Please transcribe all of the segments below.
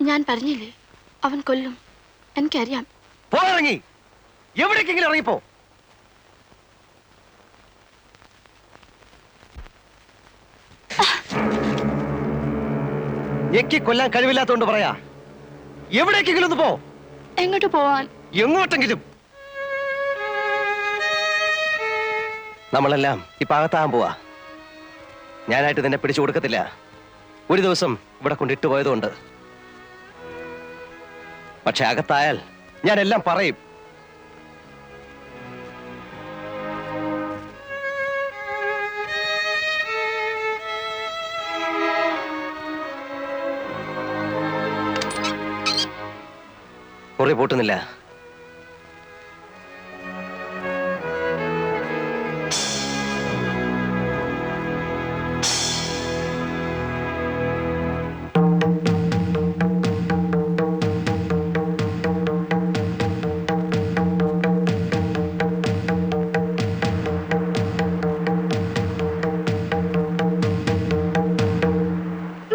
ഞാൻ പറഞ്ഞില്ലേ അവൻ കൊല്ലും. എനിക്കറിയാം. ഇറങ്ങി എവിടേക്കെങ്കിലും ഇറങ്ങിപ്പോ. ഞെക്കി കൊല്ലാൻ കഴിവില്ലാത്തോണ്ട് പറയാ. എവിടേക്കെങ്കിലും ഒന്ന് പോ. എങ്ങോട്ട് പോവാൻ? എങ്ങോട്ടെങ്കിലും. നമ്മളെല്ലാം ഇപ്പൊ അകത്താകാൻ പോവാ. ഞാനായിട്ട് നിന്നെ പിടിച്ചു കൊടുക്കത്തില്ല. ഒരു ദിവസം ഇവിടെ കൊണ്ടിട്ട് പോയതുകൊണ്ട്. പക്ഷെ അകത്തായാൽ ഞാൻ എല്ലാം പറയും. മുറി പൂട്ടുന്നില്ല.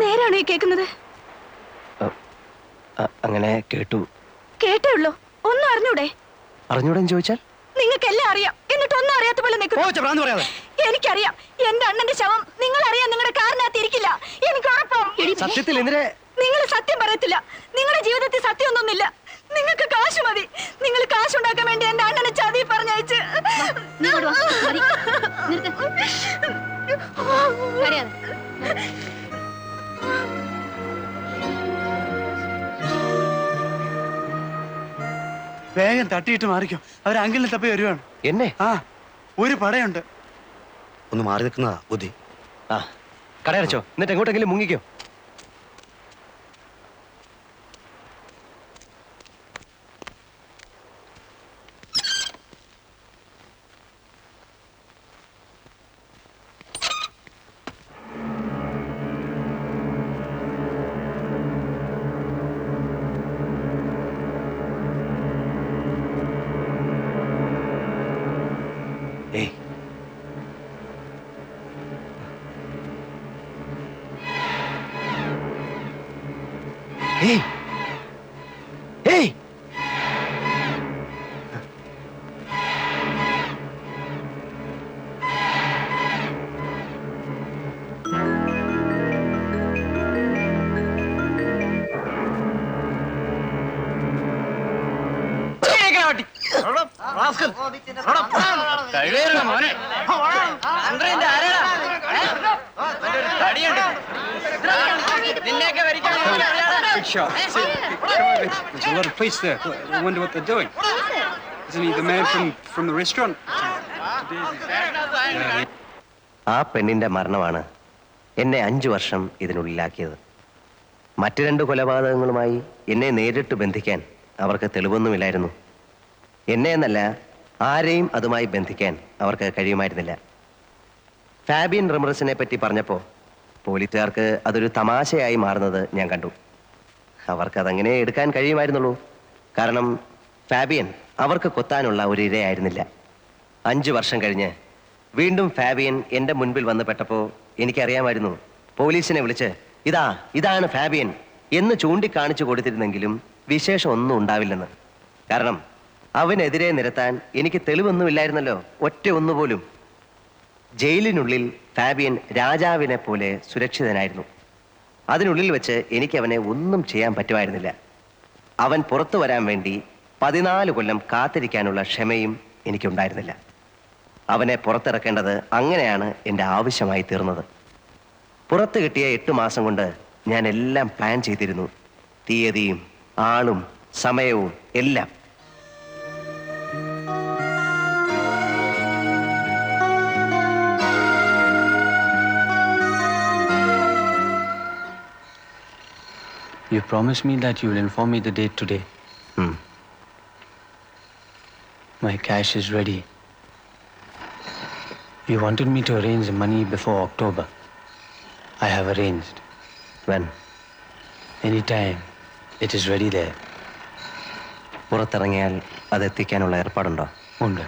നേരാണോ ഈ കേൾക്കുന്നത്? അങ്ങനെ കേട്ടു. കേട്ടേ ഉള്ളൂ. ഒന്നും അറിഞ്ഞൂടെ? അറിഞ്ഞൂടെന്ന് ചോദിച്ചാൽ നിങ്ങൾക്ക് എല്ലാം അറിയാം, എന്നിട്ട് ഒന്നും അറിയാത്ത പോലെ നിൽക്കുന്നു. എനിക്കറിയാം, എന്റെ അണ്ണന്റെ ശവം നിങ്ങൾ അറിയാൻ നിങ്ങളുടെ കാറിനകത്ത് ഇരിക്കില്ല. എനിക്ക് ഉറപ്പാണ്. സത്യത്തിൽ നിങ്ങൾ സത്യം പറയത്തില്ല. നിങ്ങളുടെ ജീവിതത്തിൽ സത്യമൊന്നുമില്ല. നിങ്ങൾക്ക് കാശ് മതി. നിങ്ങൾ കാശുണ്ടാക്കാൻ വേണ്ടി എന്റെ അണ്ണനെ ചതി പറഞ്ഞയച്ച്. വേഗം തട്ടിയിട്ട് മാറിക്കോ. അവർ അങ്കിളിനെ തപ്പി വരുവാണ്. എന്നെ? ആ, ഒരു പടയുണ്ട്. ഒന്ന് മാറി നിൽക്കുന്നതാ ബുദ്ധി. ആ, കടയടച്ചോ, എന്നിട്ട് എങ്ങോട്ടെങ്കിലും മുങ്ങിക്കോ. ഏയ്, ഏയ്, ഏയ്, There's a lot of police there. I wonder what they're doing. Isn't he the man from the restaurant? ആ പെണ്ണിന്റെ മരണമാണ് എന്നെ 5 വർഷം ഇതിനുള്ളിലാക്കിയത്. മറ്റു 2 കൊലപാതകങ്ങളുമായി എന്നെ നേരിട്ട് ബന്ധിക്കാൻ അവർക്ക് തെളിവൊന്നുമില്ലായിരുന്നു. എന്നെ എന്നല്ല, ആരെയും അതുമായി ബന്ധിക്കാൻ അവർക്ക് കഴിയുമായിരുന്നില്ല. ഫാബിയൻ റമറസിനെ പറ്റി പറഞ്ഞപ്പോൾ പോലീസുകാർക്ക് അതൊരു തമാശയായി മാറുന്നത് ഞാൻ കണ്ടു. അവർക്കതങ്ങനെ എടുക്കാൻ കഴിയുമായിരുന്നുള്ളൂ. കാരണം ഫാബിയൻ അവർക്ക് കൊത്താനുള്ള ഒരു ഇരയായിരുന്നില്ല. 5 വർഷം കഴിഞ്ഞ് വീണ്ടും ഫാബിയൻ എൻ്റെ മുൻപിൽ വന്ന് പെട്ടപ്പോൾ എനിക്കറിയാമായിരുന്നു പോലീസിനെ വിളിച്ച് ഇതാണ് ഫാബിയൻ എന്ന് ചൂണ്ടിക്കാണിച്ചു കൊടുത്തിരുന്നെങ്കിലും വിശേഷം ഒന്നും ഉണ്ടാവില്ലെന്ന്. കാരണം അവനെതിരെ നിരത്താൻ എനിക്ക് തെളിവൊന്നുമില്ലായിരുന്നല്ലോ, ഒറ്റ ഒന്നുപോലും. ജയിലിനുള്ളിൽ ഫാബിയൻ രാജാവിനെ പോലെ സുരക്ഷിതനായിരുന്നു. അതിനുള്ളിൽ വെച്ച് എനിക്ക് അവനെ ഒന്നും ചെയ്യാൻ പറ്റുമായിരുന്നില്ല. അവൻ പുറത്തു വരാൻ വേണ്ടി 14 കൊല്ലം കാത്തിരിക്കാനുള്ള ക്ഷമയും എനിക്കുണ്ടായിരുന്നില്ല. അവനെ പുറത്തിറക്കേണ്ടത് അങ്ങനെയാണ് എൻ്റെ ആവശ്യമായി തീർന്നത്. പുറത്ത് കിട്ടിയ 8 മാസം കൊണ്ട് ഞാൻ എല്ലാം പ്ലാൻ ചെയ്തിരുന്നു. തീയതിയും ആളും സമയവും എല്ലാം. You promised me that you will inform me the date today. My cash is ready. You wanted me to arrange the money before October. I have arranged. When? Anytime. It is ready there. പുറത്തിറങ്ങിയാൽ അതെത്തിക്കാനുള്ള ഏർപ്പാടുണ്ടോ? ഉണ്ട്.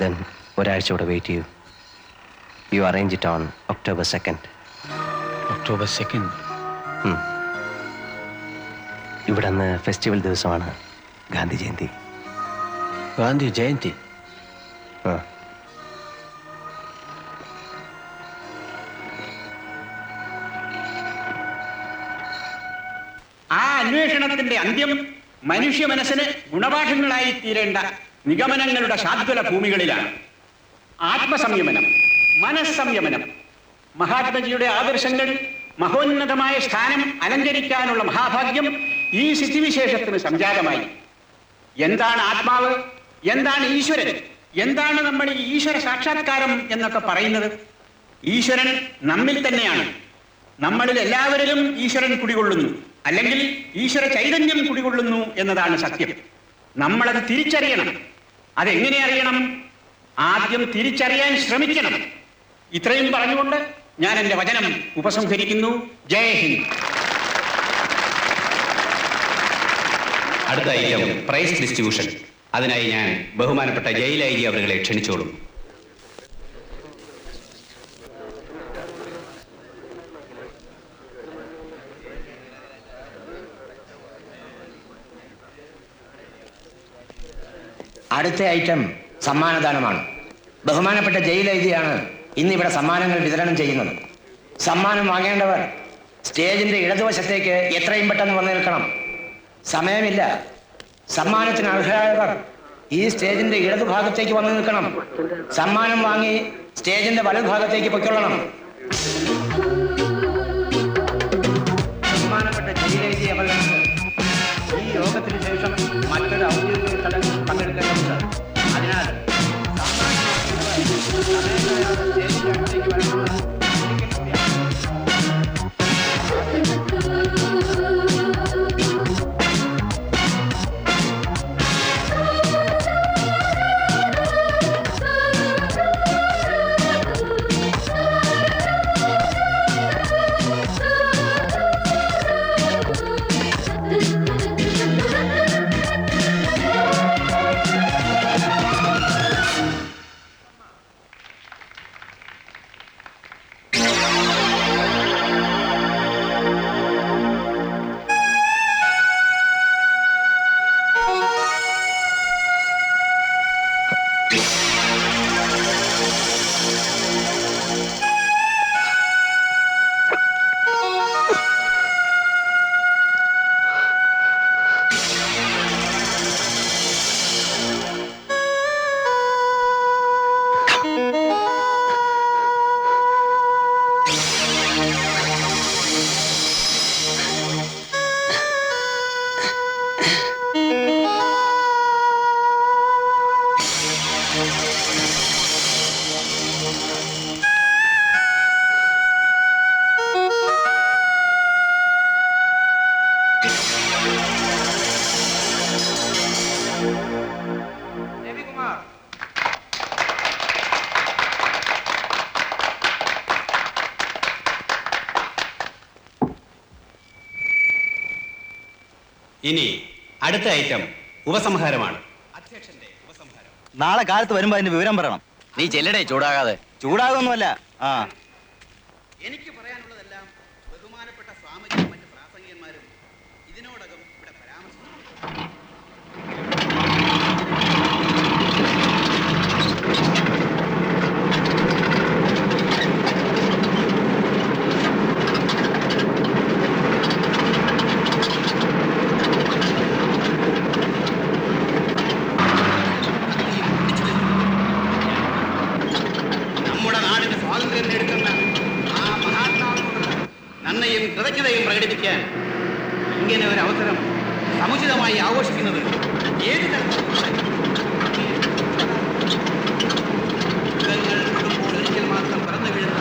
Then ഒരാഴ്ച കൂടെ wait ചെയ്യൂ. You arrange it on October 2nd. October 2nd. ഇവിടുന്ന് festival ദിവസമാണ് ഗാന്ധി ജയന്തി. ഗാന്ധി ജയന്തി. ആ അന്വേഷണത്തിന്റെ അന്ത്യം മനുഷ്യ മനസ്സിന് ഗുണപാഠങ്ങളായി തീരേണ്ട നിഗമനങ്ങളുടെ ശാദ്വല ഭൂമികളിലാണ്. ആത്മസംയമനം, മനസ്സംയമനം, മഹാത്മജിയുടെ ആദർശങ്ങൾ മഹോന്നതമായ സ്ഥാനം അലങ്കരിക്കാനുള്ള മഹാഭാഗ്യം ഈ സ്ഥിതിവിശേഷത്തിന് സംജാതമായി. എന്താണ് ആത്മാവ്, എന്താണ് ഈശ്വരൻ, എന്താണ് നമ്മൾ ഈ ഈശ്വര സാക്ഷാത്കാരം എന്നൊക്കെ പറയുന്നത്? ഈശ്വരൻ നമ്മിൽ തന്നെയാണ്. നമ്മളിൽ എല്ലാവരിലും ഈശ്വരൻ കുടികൊള്ളുന്നു, അല്ലെങ്കിൽ ഈശ്വര ചൈതന്യം കുടികൊള്ളുന്നു എന്നതാണ് സത്യം. നമ്മളത് തിരിച്ചറിയണം. അതെങ്ങനെ അറിയണം? ആദ്യം തിരിച്ചറിയാൻ ശ്രമിക്കണം. ഇത്രയും പറഞ്ഞുകൊണ്ട് ഞാൻ എൻ്റെ വചനം ഉപസംഹരിക്കുന്നു. ജയ് ഹിന്ദ്. അടുത്ത ഐറ്റം പ്രൈസ് ഡിസ്ട്രിബ്യൂഷൻ. അതിനായി ഞാൻ ബഹുമാനപ്പെട്ട ജയിൽ ഐ ജി അവരെ ക്ഷണിച്ചോളും. അടുത്ത ഐറ്റം സമ്മാനദാനമാണ്. ബഹുമാനപ്പെട്ട ജയിൽ ഐ ജിയാണ് ഇന്നിവിടെ സമ്മാനങ്ങൾ വിതരണം ചെയ്യുന്നത്. സമ്മാനം വാങ്ങേണ്ടവർ സ്റ്റേജിന്റെ ഇടതുവശത്തേക്ക് എത്രയും പെട്ടെന്ന് വന്നു നിൽക്കണം. സമയമില്ല. സമ്മാനത്തിന് അർഹരായവർ ഈ സ്റ്റേജിന്റെ ഇടതുഭാഗത്തേക്ക് വന്നു നിൽക്കണം. സമ്മാനം വാങ്ങി സ്റ്റേജിന്റെ വലതുഭാഗത്തേക്ക് പൊയ്ക്കൊള്ളണം. ബഹുമാനപ്പെട്ട ജയിൽ ഐ ജി അവർക്ക് ഈ യോഗത്തിന് ശേഷം മറ്റൊരു ഔദ്യോഗിക ചടങ്ങിൽ പങ്കെടുക്കേണ്ടതുണ്ട്. അതിനാൽ ഇനി അടുത്ത ഐറ്റം ഉപസംഹാരമാണ്. അധ്യക്ഷന്റെ ഉപസംഹാരം. നാളെ കാലത്ത് വരുമ്പോ അതിന്റെ വിവരം പറയണം. നീ ചെല്ലടേ, ചൂടാകാതെ. ചൂടാകൊന്നുമല്ല. എനിക്ക് പറയാനുള്ളതെല്ലാം ബഹുമാനപ്പെട്ട സ്വാമിജിയും മറ്റ് പ്രാസംഗികന്മാരും ഇതിനോടകം ഇവിടെ പരാമർശിച്ചു. നമ്മുടെ നാടിന് സ്വാതന്ത്ര്യം നേടുന്ന ആ മഹാത്മാവിനോട് നന്ദിയും കൃതജ്ഞതയും പ്രകടിപ്പിക്കാൻ ഇങ്ങനെ ഒരു അവസരം സമുചിതമായി ആഘോഷിക്കുന്നത് ഏത് തരത്തിലുള്ള ഒരിക്കൽ മാത്രം പിറന്നു വീഴുന്ന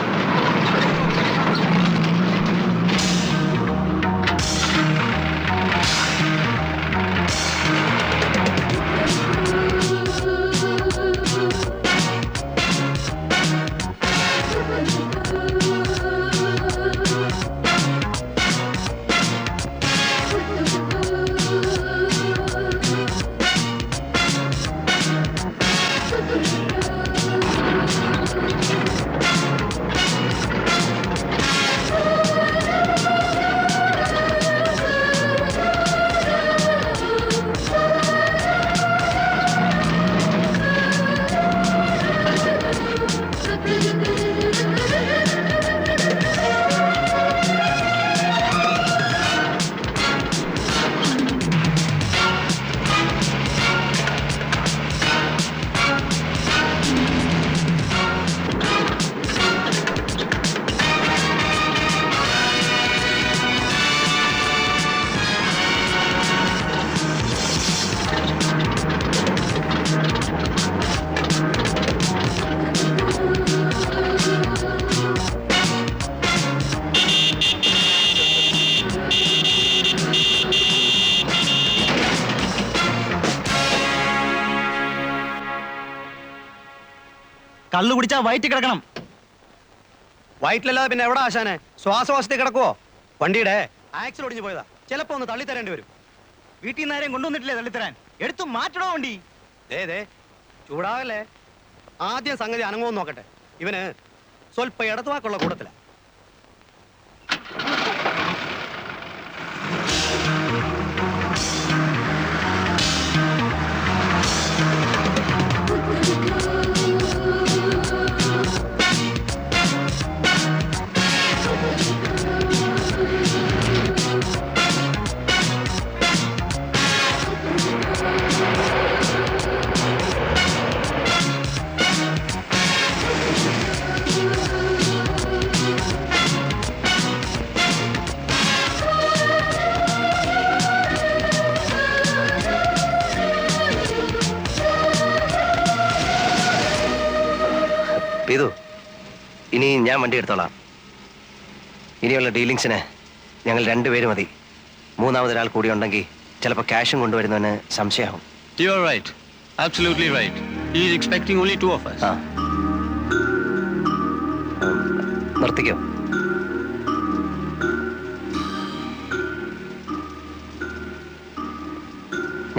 കള്ളു കുടിച്ചാ വയറ്റിൽ കിടക്കണം. വയറ്റിലല്ലാതെ പിന്നെ എവിടെ ആശാനെ? ശ്വാസവാസത്തിൽ കിടക്കുവോ? വണ്ടിയുടെ ആക്സിൽ ഒടിഞ്ഞു പോയതാ. ചിലപ്പോ ഒന്ന് തള്ളിത്തരേണ്ടി വരും. വീട്ടിൽ നിന്ന് ആരെയും കൊണ്ടുവന്നിട്ടില്ലേ തള്ളിത്തരാൻ? എടുത്തു മാറ്റണോ വണ്ടി? ദേ ചൂടാകല്ലേ. ആദ്യം സംഗതി അനങ്ങുമെന്ന് നോക്കട്ടെ. ഇവന് സ്വല്പ ഇടത്തുവാക്കുള്ള കൂട്ടത്തില. ഇതു ഇനി ഞാൻ വണ്ടി എടുത്തോളാം. ഇനിയുള്ള ഡീലിങ്സിന് ഞങ്ങൾ രണ്ടുപേരും മതി. മൂന്നാമതൊരാൾ കൂടി ഉണ്ടെങ്കിൽ ചിലപ്പോൾ ക്യാഷും കൊണ്ടുവരുന്നവന് സംശയമാവും. You are right. Absolutely right. He is expecting only 2 of us. ആ നിർത്തിക്കോ.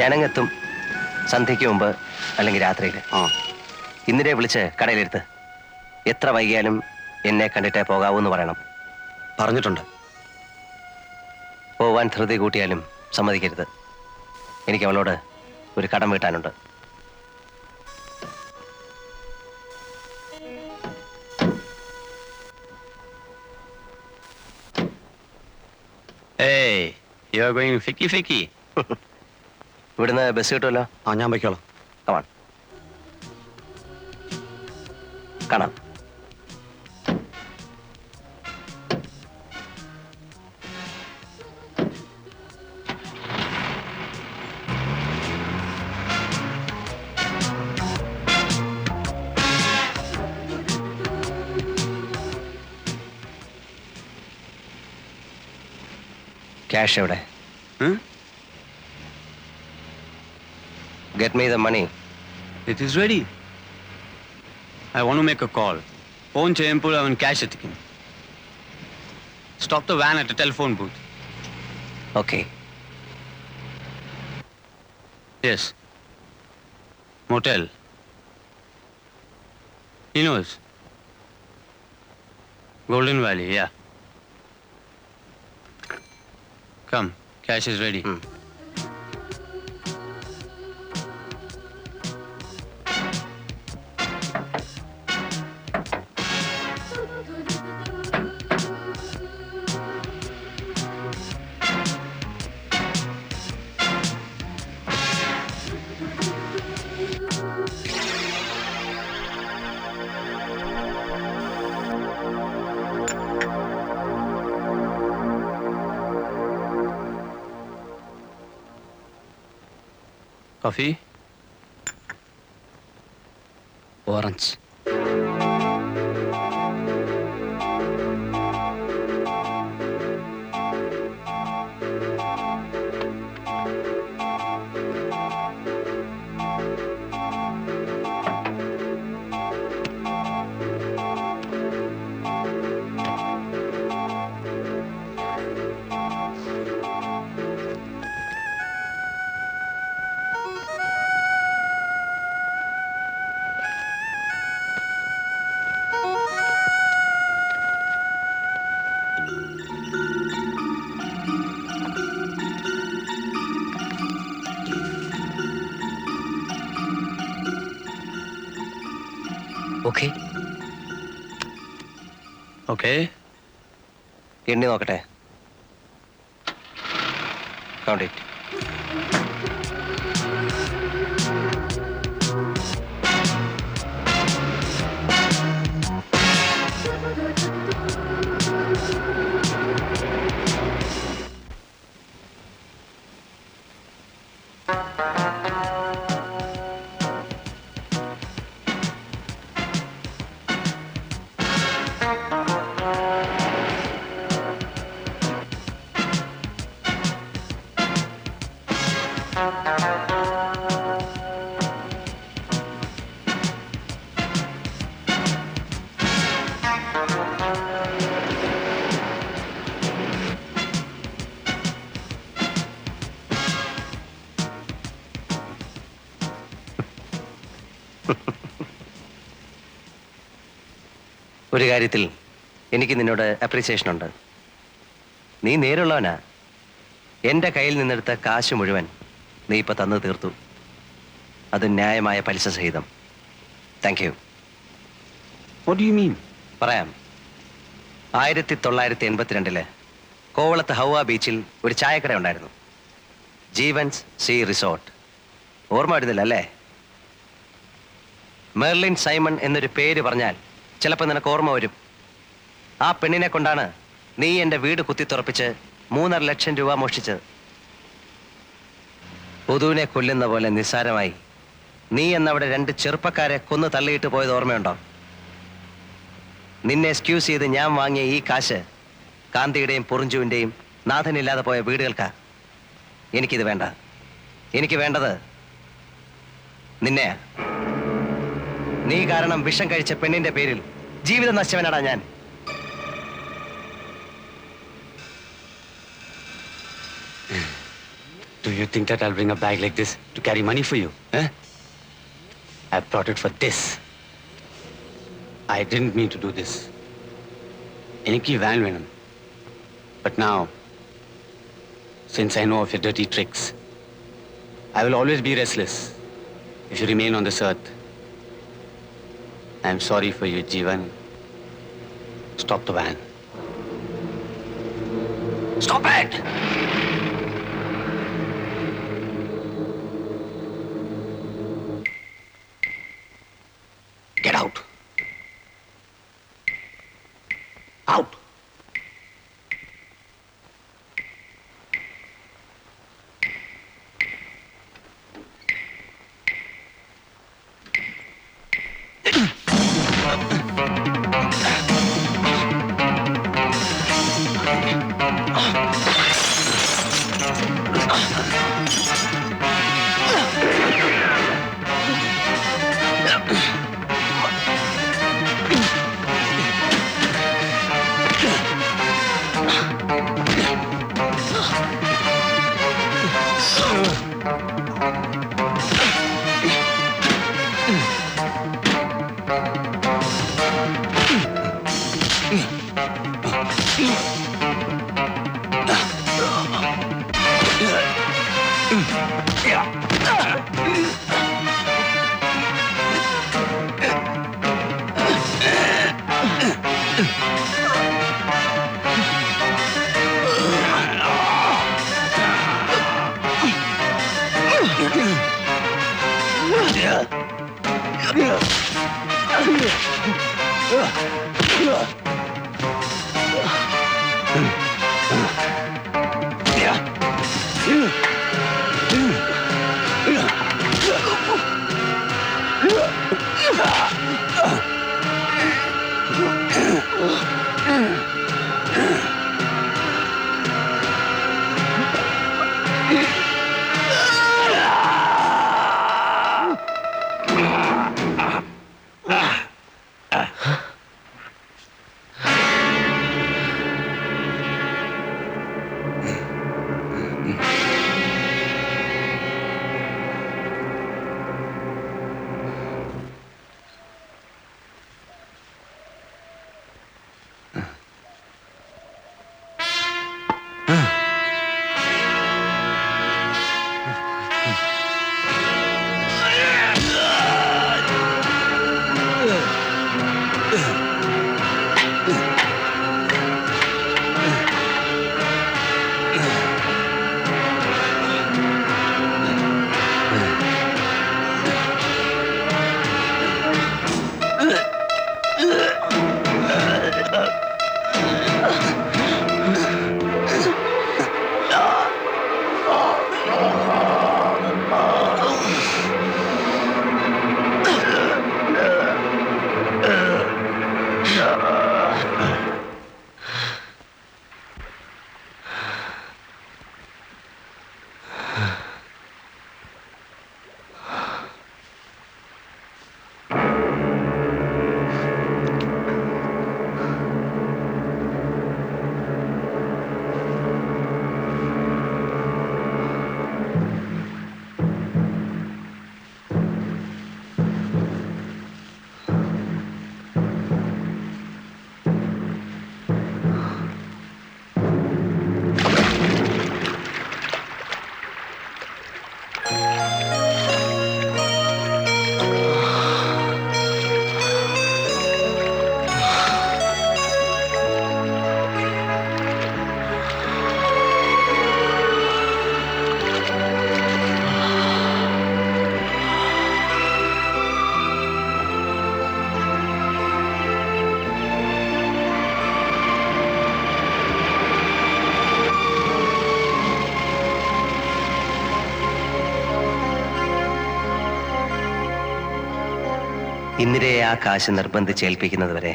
ഞാനങ്ങെത്തും സന്ധ്യയ്ക്ക് മുമ്പ് അല്ലെങ്കിൽ രാത്രിയിൽ. ഇന്നിനെ വിളിച്ച് കടയിലെടുത്ത് എത്ര വൈകിയാലും എന്നെ കണ്ടിട്ടേ പോകാവൂ എന്ന് പറയണം. പറഞ്ഞിട്ടുണ്ട്. പോവാൻ ധൃതി കൂട്ടിയാലും സമ്മതിക്കരുത്. എനിക്ക് അവളോട് ഒരു കടം വീട്ടാനുണ്ട്. Hey, you are going ficky. ഇവിടുന്ന് ബസ് കിട്ടുമല്ലോ. ഞാൻ വയ്ക്കോളാം. കമാൺ, കാണാം. ക്യാഷ് എവിടെ? Get me the money. It is ready. I want to make a call. Phone cheyempol avan cash etikkum. Stop the van at a telephone booth. Okay. Yes. Motel. He knows. Golden Valley, yeah. Come, cash is ready. Coffee? Orange. Okay. Okay. എണ്ണി നോക്കട്ടെ. Count it. ഒരു കാര്യത്തിൽ എനിക്ക് നിന്നോട് appreciation ഉണ്ട്. നീ നേരുള്ളവനാ. എൻ്റെ കയ്യിൽ നിന്നെടുത്ത കാശ് മുഴുവൻ നീ ഇപ്പൊ തന്നു തീർത്തു. അത് ന്യായമായ പലിശ സഹിതം. Thank you. What do you mean? പറയാം. 1982 കോവളത്ത് ഹൗവ ബീച്ചിൽ ഒരു ചായക്കട ഉണ്ടായിരുന്നു. Jeevan's sea resort. ഓർമ്മ വരുന്നില്ല അല്ലേ? മെർലിൻ സൈമൺ എന്നൊരു പേര് പറഞ്ഞാൽ ചിലപ്പോൾ നിനക്ക് ഓർമ്മ വരും. ആ പെണ്ണിനെ കൊണ്ടാണ് നീ എൻ്റെ വീട് കുത്തിത്തുറപ്പിച്ച് 3.5 ലക്ഷം രൂപ മോഷ്ടിച്ചത്. പൊതുവിനെ കൊല്ലുന്ന പോലെ നിസ്സാരമായി നീ എന്നവിടെ 2 ചെറുപ്പക്കാരെ കൊന്നു തള്ളിയിട്ട് പോയത് ഓർമ്മയുണ്ടോ? നിന്നെ എക്സ്ക്യൂസ് ചെയ്ത് ഞാൻ വാങ്ങിയ ഈ കാശ് കാന്തിയുടെയും പൊറിഞ്ചുവിൻ്റെയും നാഥനില്ലാതെ പോയ വീടുകൾക്കാ. എനിക്കിത് വേണ്ട. എനിക്ക് വേണ്ടത് നിന്നെയാ. നീ കാരണം വിഷം കഴിച്ച പെണ്ണിന്റെ പേരിൽ ജീവിതം നശിച്ചവനാടാ ഞാൻ. Do you think that I'll bring a bag like this to carry money for you? Eh? I brought it for this. I didn't mean to do this. Eniki van venum. But now, since I know of your dirty tricks, I will always be restless if you remain on this earth. I'm sorry for you, Jeevan. Stop the van. Stop it! Get out. Out. ഇന്ദിരയെ ആ കാശ് നിർബന്ധിച്ചേൽപ്പിക്കുന്നത് വരെ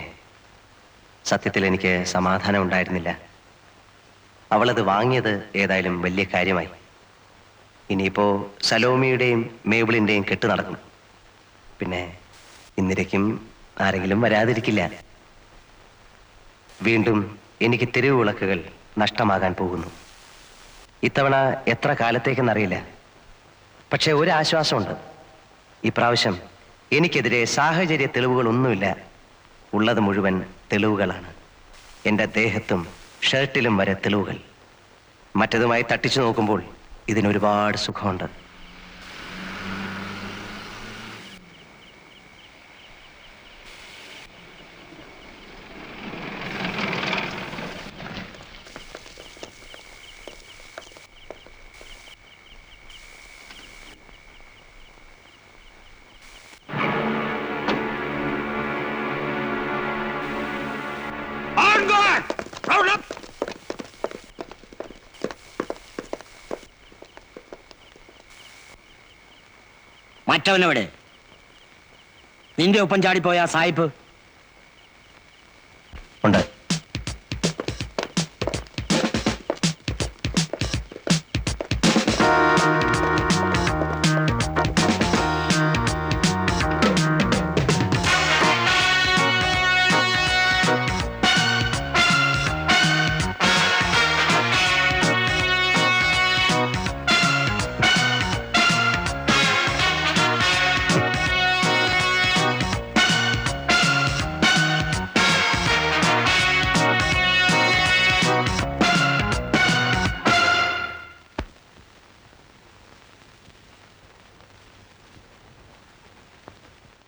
സത്യത്തിൽ എനിക്ക് സമാധാനം ഉണ്ടായിരുന്നില്ല. അവളത് വാങ്ങിയത് ഏതായാലും വലിയ കാര്യമായി. ഇനിയിപ്പോ സലോമിയുടെയും മേബിളിന്റെയും കെട്ട് നടക്കും. പിന്നെ ഇന്ദിരയ്ക്കും ആരെങ്കിലും വരാതിരിക്കില്ല. വീണ്ടും എനിക്ക് തെരുവ് വിളക്കുകൾ നഷ്ടമാകാൻ പോകുന്നു. ഇത്തവണ എത്ര കാലത്തേക്കെന്നറിയില്ല. പക്ഷെ ഒരു ആശ്വാസമുണ്ട്. ഇപ്രാവശ്യം എനിക്കെതിരെ സാഹചര്യ തെളിവുകളൊന്നുമില്ല. ഉള്ളത് മുഴുവൻ തെളിവുകളാണ്. എൻ്റെ ദേഹത്തും ഷർട്ടിലും വരെ തെളിവുകൾ. മറ്റതുമായി തട്ടിച്ചു നോക്കുമ്പോൾ ഇതിനൊരുപാട് സുഖമുണ്ട്. മറ്റവനെവിടെ? നിന്റെ ഒപ്പം ചാടിപ്പോയ ആ സായിപ്പ്